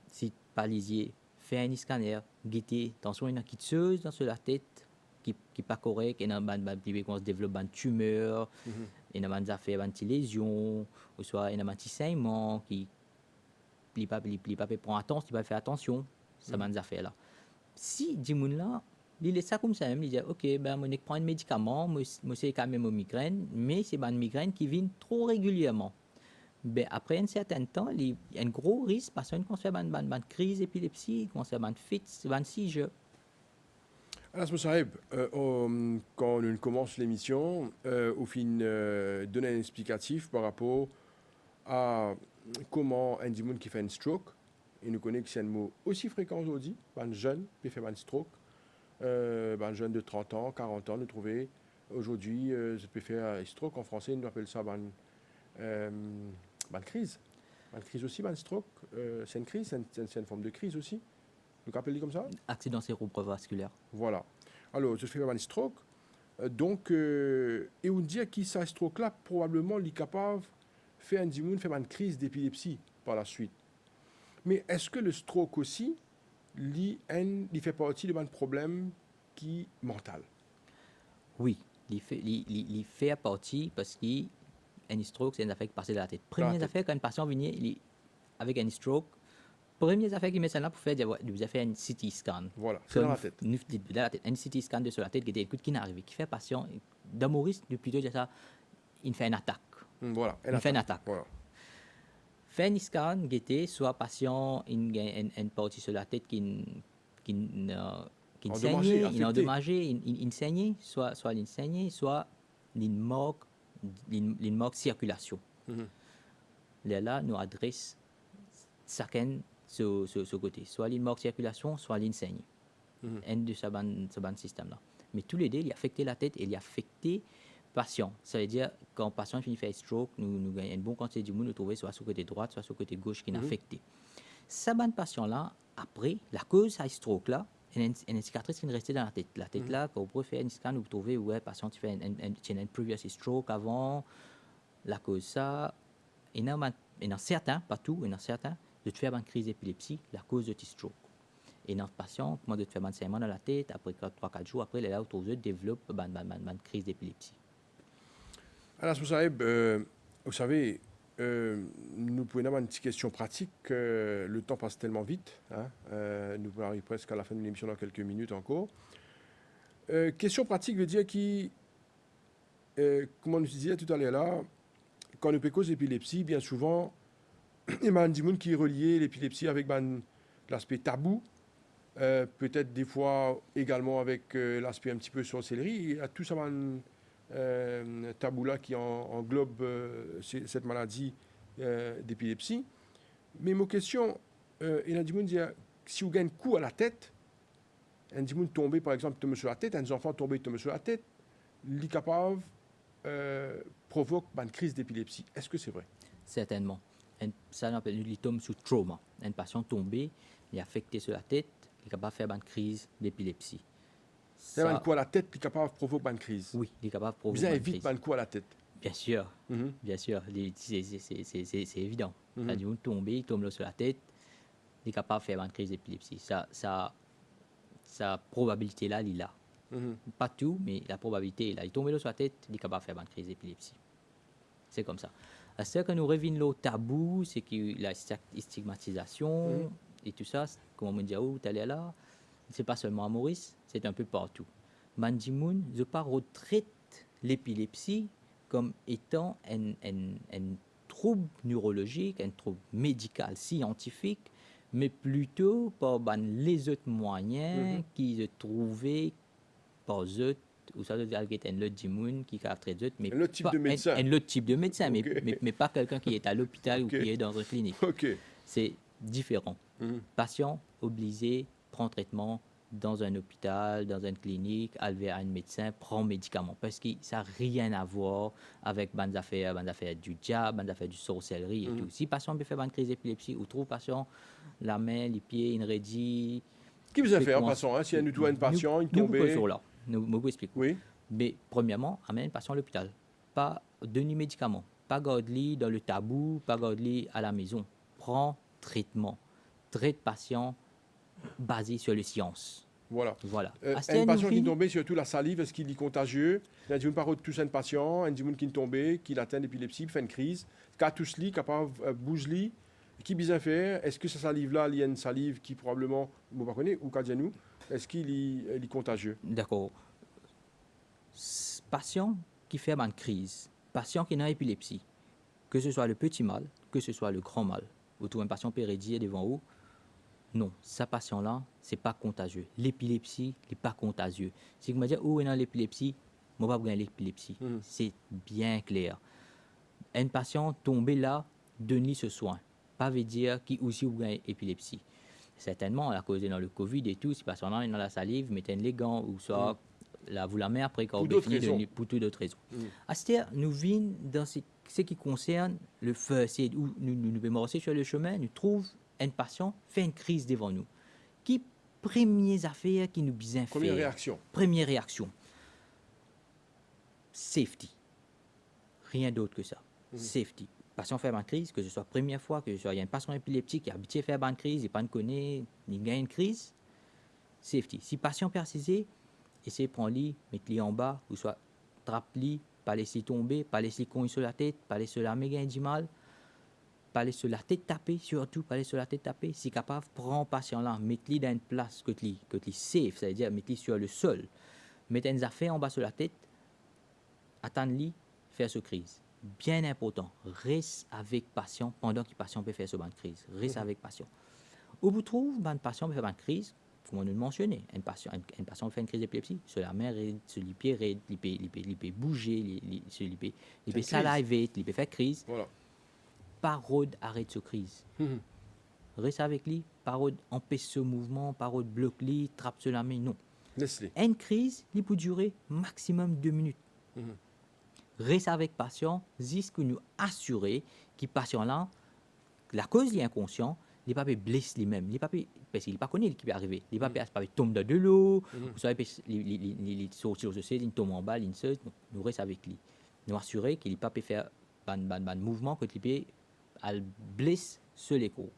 Si pas lisier, fais un scanner, guetter. Attention, il y a une quitteuse dans la tête qui n'est pas correcte. Il y a qui se développe une tumeur, il y a des affaires, une lésion, ou soit il y a un petit saignement qui ne pas prendre attention, il pas faire attention. Ça des affaires là. Si dis là, il est ça comme ça, il dit ok, ben je prends un médicament, moi c'est quand même une migraine, mais c'est une migraine qui vient trop régulièrement. Ben, après un certain temps, il y a un gros risque parce qu'on se fait une crise d'épilepsie, qu'on se fait une fit, une seizure. Alors, Sahib, quand on commence l'émission, on finit donner un explicatif par rapport à comment un monde qui fait un stroke, et nous connaissons que c'est un mot aussi fréquent aujourd'hui, un jeune qui fait un stroke, un jeune de 30 ans, 40 ans, nous trouvons aujourd'hui, je peux faire un stroke en français, nous appelle ça une crise. Une crise aussi, un stroke, c'est une crise, c'est une forme de crise aussi. Nous appelons comme ça? Accident cérébrovasculaire. Voilà. Alors, je fais un stroke. Donc, et on dit que ce stroke-là, probablement, il est capable de faire une crise d'épilepsie par la suite. Mais est-ce que le stroke aussi, il fait partie d'un problème qui est mental? Oui, il fait partie parce qu'un stroke, c'est une affaire qui passe de la tête. Première affaire, quand un patient vient avec un stroke, Première affaire qui met ça là pour faire, vous avez fait un CT scan. Voilà, c'est dans la tête. Dans la tête. Un CT scan de sur la tête qui était écoute qui n'arrive, qui fait patient. Dans Maurice, depuis plutôt dire ça, il fait une attaque. Voilà, Il fait une attaque. Voilà. Fait un scan qui était soit patient, une partie sur la tête qui saignait, il endommagé, il saignait, soit il saignait, soit il manque circulation. Là, nous adresse chacun ce côté. Soit il manque circulation, soit il saigne. Un de ce système-là. Mais tous les deux, il affecte la tête et il affecte le patient. Ça veut dire, quand le patient finit de faire stroke, nous gagnons une bonne quantité du monde, nous trouvons soit sur le côté droit, soit sur le côté gauche qui est affecté. Ce patient-là, après, la cause de stroke-là, il y a une cicatrice qui est restée dans la tête. La tête là, quand vous pouvez faire un scan, vous trouvez, ouais, le patient tu fais un previous stroke avant, la cause ça. Il y en a certains, pas tout, il y en a certains, de faire une crise d'épilepsie, la cause de stroke. Et dans le patient, comment de faire un saignement dans la tête, après 3-4 jours, après, là, vous développe une crise d'épilepsie. Alors, vous savez, nous pouvons avoir une petite question pratique. Le temps passe tellement vite. Hein, nous pouvons arriver presque à la fin de l'émission dans quelques minutes encore. Question pratique veut dire comme on nous disait tout à l'heure là, quand nous pécons l'épilepsie, bien souvent, il y a des gens qui relient l'épilepsie avec l'aspect tabou, peut-être des fois également avec l'aspect un petit peu sorcellerie. Il y a tout ça, tabou là qui englobe cette maladie d'épilepsie. Mais ma question, il y a des gens qui disent, si vous gagnez un coup à la tête, un des gens tombé par exemple tombe sur la tête, un des enfants tombé tombe sur la tête, les capables provoque une crise d'épilepsie. Est-ce que c'est vrai? Certainement. Ça s'appelle une tombe sous trauma. Un patient tombé, il est affecté sur la tête, il est capable de faire une crise d'épilepsie. C'est un coup à la tête, puis capable de provoquer une crise. Oui, il est capable de provoquer une crise. Vous avez vite un coup à la tête. Bien sûr, bien sûr. C'est évident. Ça dit, tomber, il tombe sur la tête, il est capable de faire une crise d'épilepsie. Sa probabilité là, il est là. Pas tout, mais la probabilité est là. Il tombe sur la tête, il est capable de faire une crise d'épilepsie. C'est comme ça. À ce que nous revenons au tabou, c'est que la stigmatisation et tout ça, comme on me dit, oh, t'allais là, c'est pas seulement à Maurice, c'est un peu partout. Mandimoun, je pas retraite l'épilepsie comme étant un trouble neurologique, un trouble médical, scientifique, mais plutôt par les autres moyens qui se trouvaient par eux, ou ça veut dire qu'il y a un autre dimoun qui a traité d'autres, mais un autre type de médecin. Un autre type de médecin, mais pas quelqu'un qui est à l'hôpital ou qui est dans une clinique. C'est différent. Patient obligé, prend traitement dans un hôpital, dans une clinique, aller à un médecin, prend médicaments. Parce que ça n'a rien à voir avec les affaires du diable, les affaires du sorcellerie et tout. Si patient peut faire une crise d'épilepsie, ou trouve patient la main, les pieds, une redit. Qui vous a fait en passant, si nous un patient, il tombe. Nous vous expliquons. Oui. Mais premièrement, amène le patient à l'hôpital. Pas de médicaments. Pas garde-lui dans le tabou, pas garde-lui à la maison. Prends traitement. Traite patient basé sur les sciences. Voilà. Un patient qui est tombé, surtout la salive, est-ce qu'il est contagieux? Il y a des gens qui touchent un patient, un qui est tombé, qui atteint l'épilepsie, fait une crise. Quand touche lui, capable bouge-lui. Qui bien faire? Est-ce que cette salive-là, il y a une salive qui probablement, vous ne connaissez pas, ou qu'à nous, est-ce qu'il est contagieux? D'accord. Patient qui fait une crise, patient qui a une épilepsie, que ce soit le petit mal, que ce soit le grand mal, vous trouvez un patient pérédié devant vous, non, ce patient-là, ce n'est pas contagieux. L'épilepsie n'est pas contagieux. Si vous me dites, où est l'épilepsie, moi, je ne vais pas gagner l'épilepsie. C'est bien clair. Un patient tombé là, donne-lui ce soin. Pas veut dire qu'il aussi vous gagne l'épilepsie. Certainement, à cause dans le Covid et tout, si patient-là est dans la salive, mettez les gants ou soit vous la mettez après quand vous finissez pour toutes d'autres raisons. À ce stade, nous venons dans ce qui concerne le feu. C'est où nous devons sur le chemin, nous trouvons un patient fait une crise devant nous. Qui premières affaires qui nous bien faire? Première réaction. Safety. Rien d'autre que ça. Safety. Patient fait une crise, que ce soit première fois, que ce soit il y a un patient épileptique qui est habitué à faire une crise, il pas connaît, il gagne une crise. Safety. Si patient persisté, essayez de prendre-lui, mettre-lui en bas, ou soit trappe-lui, pas laisser tomber, pas laisser courir sur la tête, pas laisser la méga du mal. pas aller sur la tête tapée, surtout pas aller sur la tête tapée. Si capable, prends patient là, mets-le dans une place que tu safe, c'est-à-dire mets-le sur le sol. Mets une affaire en bas sur la tête, attends-le, faire ce crise. Bien important, reste avec patient pendant que le patient peut faire ce bonne crise. Reste avec patient. Où vous trouvez un patient peut faire une crise, comme on nous le mentionnait, un patient fait une crise d'épilepsie, sur la main raide, sur les pieds raides, il peut bouger, il peut saliver, il peut faire crise. Voilà. Parode arrête ce crise. Reste avec lui, parode empêche ce mouvement, parode bloque lui, trappe sur la main, non. Laisse-les. Une crise, il peut durer maximum 2 minutes. Reste avec patient, jusqu'à nous assurer que patient là, la cause est inconscient, il ne peut pas blesser lui-même, parce qu'il ne connaît ce qui peut arriver. Il ne peut pas tomber dans de l'eau, vous savez, il sortir sur il tombe en bas, il saute, nous reste avec lui. Nous assurer qu'il ne peut pas faire un mouvement que il peut blesser sur les cours.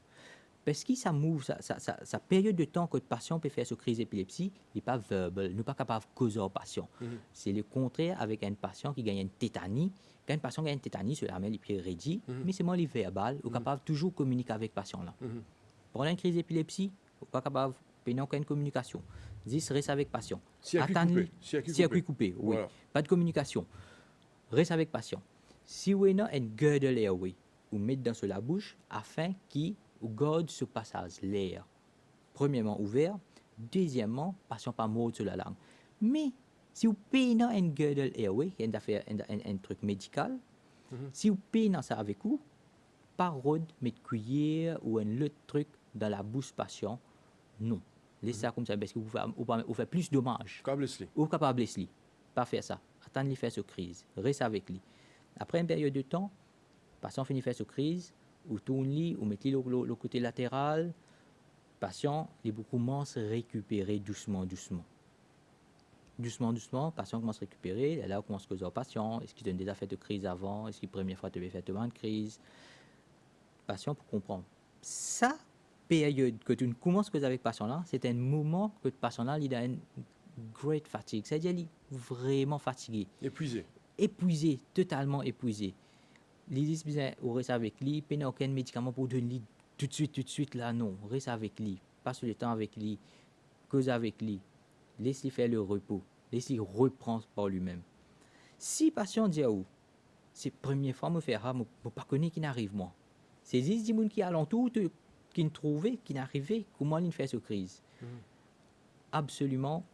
Parce que sa période de temps que le patient peut faire ce crise d'épilepsie, il n'est pas verbal, il n'est pas capable de causer au patient. C'est le contraire avec un patient qui gagne une tétanie. Quand un patient gagne une tétanie, c'est la main, les pieds raidis, mais c'est moins les verbal, il est capable de toujours communiquer avec le patient là. Pendant une crise d'épilepsie, il n'est pas capable de faire aucune communication. 10, reste avec le patient. Circuit coupé. Oui. Voilà. Pas de communication. Reste avec le patient. Si vous avez un girdle airway, vous mettez dans la bouche afin qu'il garde ce passage, l'air. Premièrement, ouvert. Deuxièmement, patient pas mort sur la langue. Mais, si vous payez dans un girdle airway, un truc médical, si vous payez dans ça avec vous, pas rôde, mettre cuillère ou un autre truc dans la bouche patient, non. Laissez ça comme ça, parce que vous faites plus de dommages. Vous êtes capable de blesser. Pas faire ça. Attendez faire ce crise. Reste avec lui. Après une période de temps, patient finit faire ce crise, ou tourne-lui, ou mettez le côté latéral, patient, il commence à récupérer doucement. Doucement, patient commence à récupérer, et là, on commence à causer au patient, est-ce qu'il donne déjà fait de crise avant, est-ce que la première fois, tu avais fait de crise, patient pour comprendre. Ça, période que tu commences à causer avec le patient là, c'est un moment que le patient là, il a une great fatigue, c'est-à-dire il est vraiment fatigué. Épuisé, totalement épuisé. Il dit bien, on reste avec lui, il n'y a aucun médicament pour donner tout de suite là, non. Reste avec lui, passe le temps avec lui, cause avec lui, laisse-lui faire le repos, laisse-lui reprendre par lui-même. Si le patient dit, oh, c'est la première fois que je fais ça, je ne pas connaître qui n'arrive moi. C'est des gens qui alentour, qui ne trouvaient, qui n'arrivaient, comment il fait cette crise. Absolument,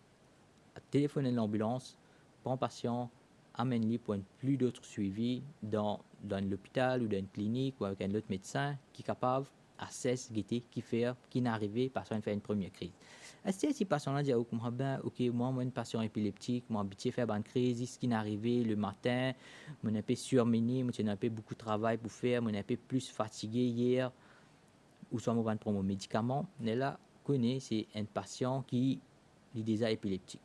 téléphoner l'ambulance, prends patient, amène-le pour un plus d'autres suivis dans l'hôpital ou dans une clinique ou avec un autre médecin qui est capable d'assesser, guetter, qui n'arrive pas à faire une première crise. Est-ce que si patient là dit ok, moi un patient épileptique, moi habitué faire une crise, ce qui n'arrive le matin, mon un peu surmené, moi j'ai un peu beaucoup de travail pour faire, mon un peu plus fatigué hier, ou soit moi prendre mon médicament, mais là connaît c'est un patient qui est déjà épileptique.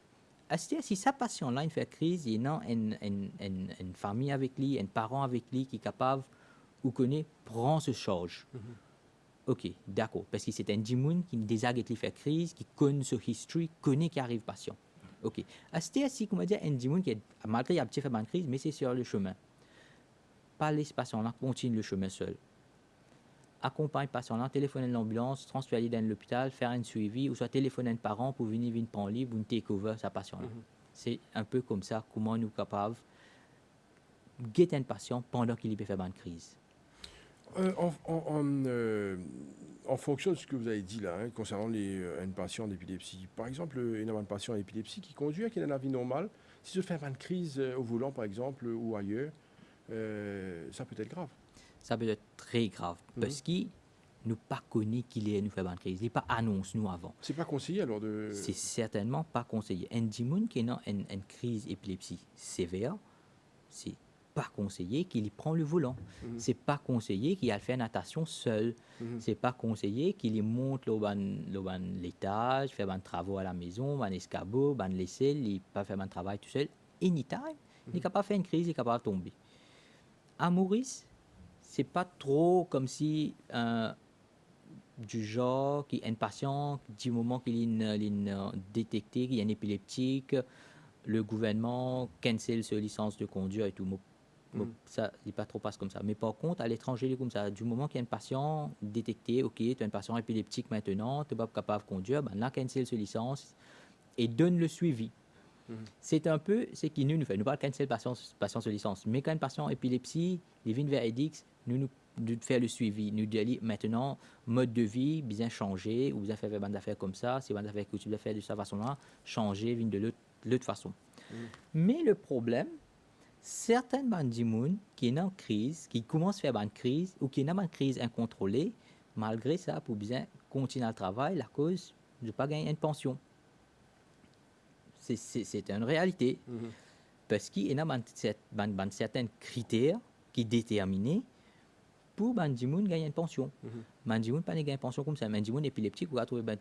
Est-ce que si sa patient-là fait crise, il y a une famille avec lui, un parent avec lui qui est capable ou connaît, prend ce charge. Ok, d'accord, parce que c'est un dimoun qui déjà fait crise, qui connaît ce history, connaît qui arrive patient. Ok, est-ce que si, comment dire, un dimoun qui malgré il a fait une crise, mais c'est sur le chemin. Pas les patients-là, continue le chemin seul. Accompagne le patient-là, téléphoner l'ambulance, transférer dans l'hôpital, faire un suivi, ou soit téléphoner un parent pour venir prendre livre ou take over sa patient-là. C'est un peu comme ça, comment nous sommes capables de guetter un patient pendant qu'il peut faire une crise. En fonction de ce que vous avez dit là, concernant un patient d'épilepsie, par exemple, un patient d'épilepsie qui conduit, qui a la vie normale, si je fais une crise au volant, par exemple, ou ailleurs, ça peut être grave. Ça peut être très grave, parce qu'il nous pas connu qu'il est nous fait une crise, il n'est pas annoncé nous avant. C'est pas conseillé alors de. C'est certainement pas conseillé. Un dimoun qui est dans une crise d'épilepsie sévère, c'est pas conseillé qu'il prend le volant. C'est pas conseillé qu'il aille faire natation seul. C'est pas conseillé qu'il monte l'étage, faire des travaux à la maison, un escabeau, laisser, il pas faire un travail tout seul. Anytime, il est capable de faire une crise, il est capable de tomber. À Maurice, c'est pas trop comme si du genre qui un patient du moment qu'il est détecté qu'il est un épileptique, le gouvernement cancelle sa licence de conduire et tout. Bon, ça, il n'est pas trop passe comme ça. Mais par contre, à l'étranger, il est comme ça. Du moment qu'il y a un patient détecté, OK, tu as un patient épileptique maintenant, tu n'es pas capable de conduire, ben là, cancel ce licence et donne le suivi. C'est un peu ce qui nous fait. Nous parlons cancel patient sur licence. Mais quand un patient épilepsie, il vient vers EDIX, nous faire le suivi. Nous disons maintenant, mode de vie, bien changé, ou vous avez fait des affaires comme ça, c'est des affaires que tu dois faire de cette façon-là, changer, vient de l'autre façon. Mais le problème, certaines bandes d'immunes qui sont en crise, qui commencent à faire une crise, ou qui sont en crise incontrôlée, malgré ça, pour bien continuer le travail, la cause de ne pas gagner une pension. C'est une réalité. Parce qu'il y a certains critères qui déterminent pour Bandimoun gagner une pension. Bandimoun pas gagner une pension comme ça. Bandimoun épileptique, vous trouver ben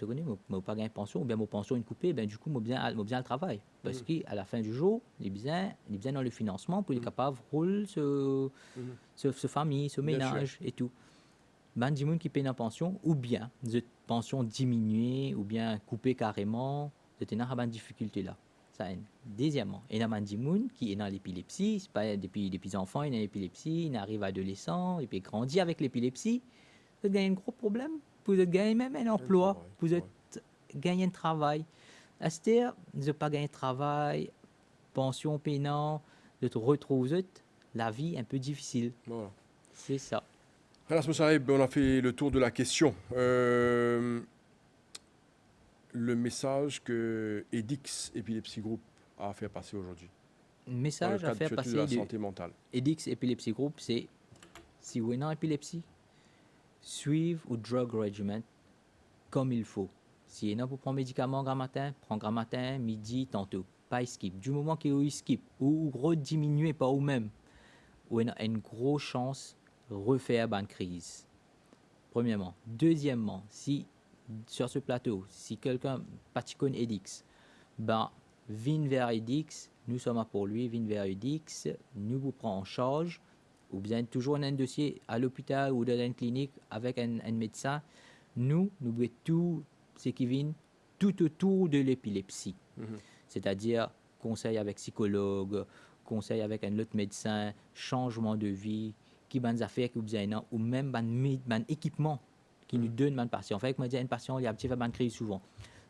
mais pas gagner une pension ou bien mon pension une coupée, ben du coup moi bien le travail parce qu'à la fin du jour, il est bien dans le financement pour être capable de rouler ce famille, ce ménage et tout. Bandimoun qui paye une pension ou bien de pension diminuée ou bien coupée carrément, c'est une difficulté là. Ça, deuxièmement, il y a un qui est dans l'épilepsie, c'est pas depuis enfant, il a l'épilepsie, il arrive adolescent, et puis il grandit avec l'épilepsie. Vous avez un gros problème, vous avez gagné même un emploi, vous avez gagné un travail. C'est-à-dire, vous n'avez pas gagné de travail, pension payant, vous retrouvez la vie un peu difficile. Voilà. C'est ça. Anas Moussaïb, on a fait le tour de la question. Le message que EDIX Epilepsy Group a fait passer aujourd'hui. Le message à faire passer de la santé mentale. EDIX Epilepsy Group, c'est si vous êtes en épilepsie, suivez le drug regimen comme il faut. Si vous êtes pour prendre médicaments grand matin, prends grand matin, midi, tantôt. Pas skip. Du moment que vous skip ou diminuez par vous-même, vous avez une grosse chance de refaire une crise. Premièrement. Deuxièmement, si sur ce plateau, si quelqu'un patikone EDIX, ben, viens vers EDIX, nous sommes là pour lui, viens vers EDIX, nous vous prenons en charge, ou bien toujours un dossier à l'hôpital ou dans une clinique avec un médecin, nous voulons tout ce qui vient tout autour de l'épilepsie. C'est-à-dire conseil avec psychologue, conseil avec un autre médecin, changement de vie, qui ban affaires que vous avez, ou même ban équipement qui nous donne un patient. En fait, moi, un patient, il a un petit peu de crise souvent.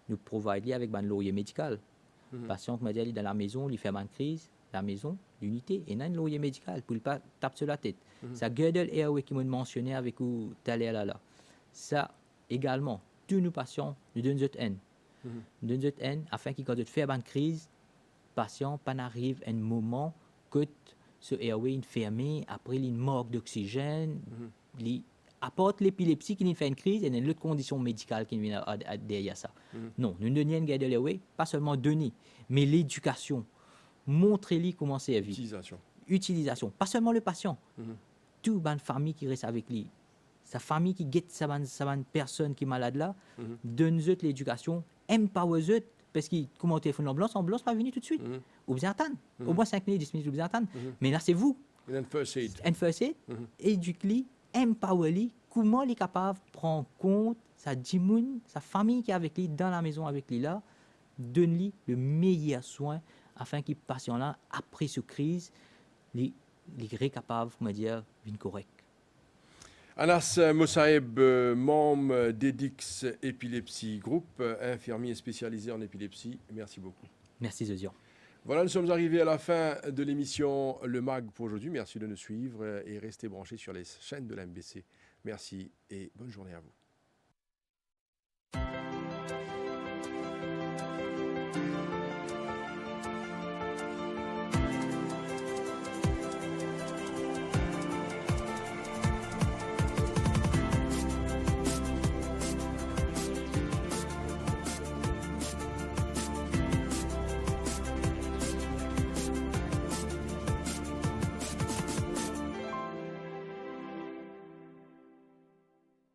Nous providons avec un laurier médical. Le patient qui m'a dit, il est dans la maison, il fait une crise, la maison, l'unité, et il a un laurier médical pour ne pas taper sur la tête. Ça, Gödel Airway qui m'a mentionné avec vous, t'allez là. Ça, également, tous nos patients, nous donnons notre haine. Nous donnons notre haine afin qu'ils, quand ils font une crise, le patient n'arrive à un moment que ce airway est fermé, après il manque d'oxygène, apporte l'épilepsie qui nous fait une crise et il y a une autre condition médicale qui vient derrière ça. Non, nous donnons une guide de l'airway, pas seulement donner, mais l'éducation. Montrez-lui comment c'est la vie. Utilisation. Pas seulement le patient. Toute une famille qui reste avec lui. Sa famille qui guette sa personne qui est malade là, donne-eux l'éducation, empower-eux, parce que comment au téléphone l'ambulance va venir tout de suite. Ou bien attendre. Au moins 5 minutes, 10 minutes, ou bien attendre. Mais là, c'est vous. Un first aid. Un first aid, éduque-lui, empower-lui, comment il est capable de prendre compte sa dimoun, sa famille qui est avec lui, dans la maison avec lui là, donne-lui le meilleur soin afin qu'il patient là, après cette crise, il est capable, on va dire, d'une correcte. Anas Moussaïb, membre d'EDIX Epilepsy Group, infirmier spécialisé en épilepsie. Merci beaucoup. Merci, Zosian. Voilà, nous sommes arrivés à la fin de l'émission Le MAG pour aujourd'hui. Merci de nous suivre et restez branchés sur les chaînes de la MBC. Merci et bonne journée à vous.